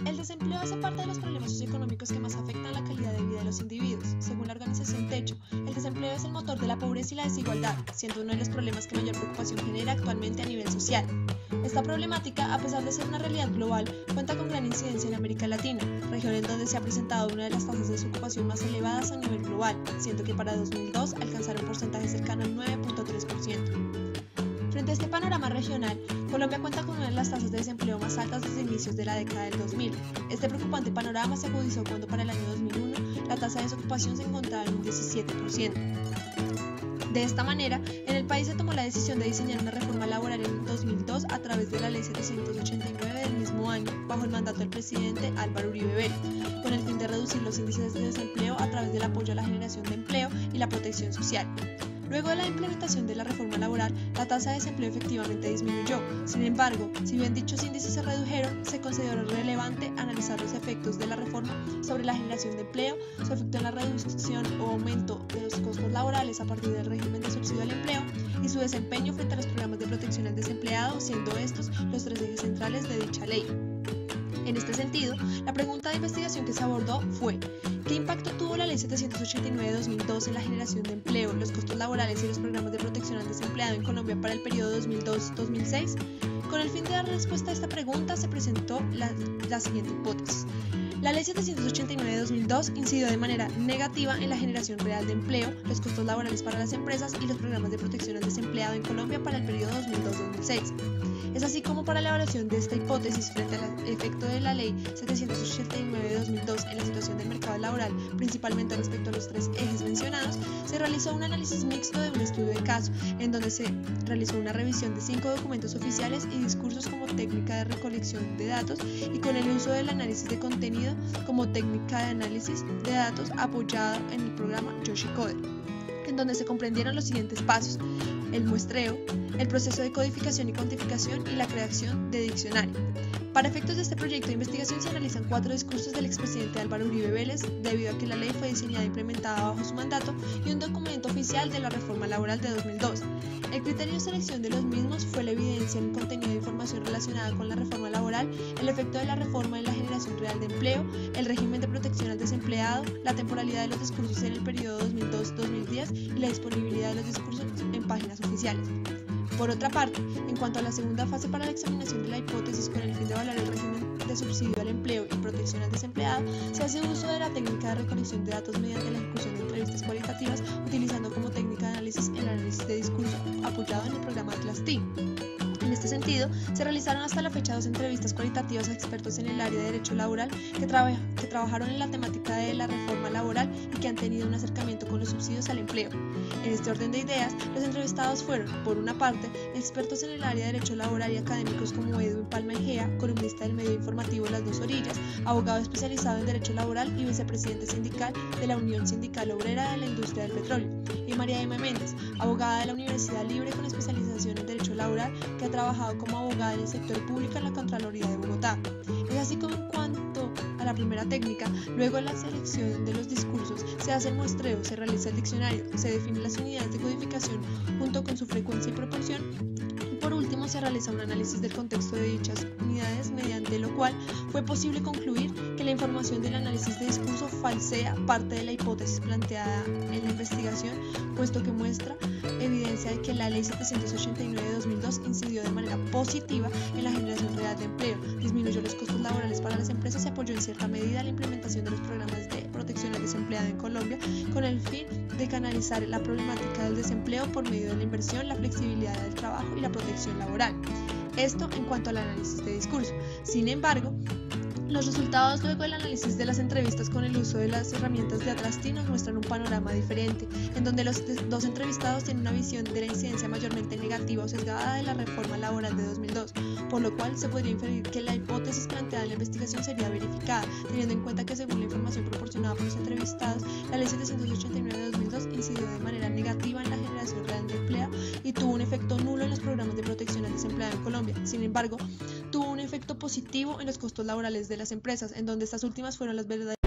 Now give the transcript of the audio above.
El desempleo hace parte de los problemas socioeconómicos que más afectan la calidad de vida de los individuos. Según la organización Techo, el desempleo es el motor de la pobreza y la desigualdad, siendo uno de los problemas que mayor preocupación genera actualmente a nivel social. Esta problemática, a pesar de ser una realidad global, cuenta con gran incidencia en América Latina, región en donde se ha presentado una de las tasas de desocupación más elevadas a nivel global, siendo que para 2002 alcanzaron un porcentaje cercano al 9.3%. Frente a este panorama regional, Colombia cuenta con una de las tasas de desempleo más altas desde inicios de la década del 2000. Este preocupante panorama se agudizó cuando para el año 2001 la tasa de desocupación se encontraba en un 17%. De esta manera, en el país se tomó la decisión de diseñar una reforma laboral en 2002 a través de la Ley 789 del mismo año, bajo el mandato del presidente Álvaro Uribe Vélez, con el fin de reducir los índices de desempleo a través del apoyo a la generación de empleo y la protección social. Luego de la implementación de la reforma laboral, la tasa de desempleo efectivamente disminuyó. Sin embargo, si bien dichos índices se redujeron, se consideró relevante analizar los efectos de la reforma sobre la generación de empleo, su efecto en la reducción o aumento de los costos laborales a partir del régimen de subsidio al empleo y su desempeño frente a los programas de protección al desempleado, siendo estos los tres ejes centrales de dicha ley. En este sentido, la pregunta de investigación que se abordó fue: ¿qué impacto tuvo la Ley 789 de 2002 en la generación de empleo, los costos laborales y los programas de protección al desempleado en Colombia para el periodo 2002-2006? Con el fin de dar respuesta a esta pregunta, se presentó la siguiente hipótesis. La Ley 789 de 2002 incidió de manera negativa en la generación real de empleo, los costos laborales para las empresas y los programas de protección al desempleado en Colombia para el periodo 2002-2006. Es así como para la evaluación de esta hipótesis frente al efecto de la Ley 789 de 2002 en la situación del mercado laboral, principalmente respecto a los tres ejes mencionados, se realizó un análisis mixto de un estudio de caso, en donde se realizó una revisión de 5 documentos oficiales y discursos como técnica de recolección de datos y con el uso del análisis de contenido como técnica de análisis de datos apoyado en el programa YoshiCoder, en donde se comprendieron los siguientes pasos: el muestreo, el proceso de codificación y cuantificación y la creación de diccionario. Para efectos de este proyecto de investigación se analizan 4 discursos del expresidente Álvaro Uribe Vélez, debido a que la ley fue diseñada e implementada bajo su mandato, y un documento oficial de la reforma laboral de 2002. El criterio de selección de los mismos fue la evidencia en un contenido de información relacionada con la reforma laboral, el efecto de la reforma en la generación real de empleo, el régimen de protección al desempleado, la temporalidad de los discursos en el periodo 2002-2010 y la disponibilidad de los discursos en páginas oficiales. Por otra parte, en cuanto a la segunda fase para la examinación de la hipótesis con el fin de evaluar el régimen de subsidio al empleo y protección al desempleado, se hace uso de la técnica de recolección de datos mediante la ejecución de entrevistas cualitativas, utilizando como técnica de análisis el análisis de discurso apoyado en el programa Atlas-T. En este sentido, se realizaron hasta la fecha 2 entrevistas cualitativas a expertos en el área de derecho laboral que trabajaron en la temática de la reforma laboral y que han tenido un acercamiento con los subsidios al empleo. En este orden de ideas, los entrevistados fueron, por una parte, expertos en el área de derecho laboral y académicos como Edwin Palma Egea, columnista del medio informativo Las Dos Orillas, abogado especializado en derecho laboral y vicepresidente sindical de la Unión Sindical Obrera de la Industria del Petróleo, y María M. Méndez, abogada de la Universidad Libre con especialización en derecho laboral, que ha trabajado como abogada en el sector público en la Contraloría de Bogotá. Es así como, en cuanto a la primera técnica, luego de la selección de los discursos, se hace el muestreo, se realiza el diccionario, se definen las unidades de codificación junto con su frecuencia y proporción, y por último se realiza un análisis del contexto de dichas unidades, mediante lo cual fue posible concluir que la información del análisis de discurso falsea parte de la hipótesis planteada en la investigación, puesto que muestra evidencia de que la Ley 789 de 2002 incidió de manera positiva en la generación real de empleo, disminuyó los costos laborales para las empresas y apoyó en cierta medida la implementación de los programas de protección al desempleado en Colombia, con el fin de canalizar la problemática del desempleo por medio de la inversión, la flexibilidad del trabajo y la protección laboral. Esto en cuanto al análisis de discurso. Sin embargo, los resultados luego del análisis de las entrevistas con el uso de las herramientas de Atlas-T nos muestran un panorama diferente, en donde los dos entrevistados tienen una visión de la incidencia mayormente negativa o sesgada de la reforma laboral de 2002, por lo cual se podría inferir que la hipótesis planteada en la investigación sería verificada, teniendo en cuenta que según la información proporcionada por los entrevistados, la Ley 789 de 2002 incidió de manera negativa en la generación real de empleo y tuvo un efecto nulo en los programas de protección al desempleado en Colombia. Sin embargo, tuvo un efecto positivo en los costos laborales de las empresas, en donde estas últimas fueron las verdaderas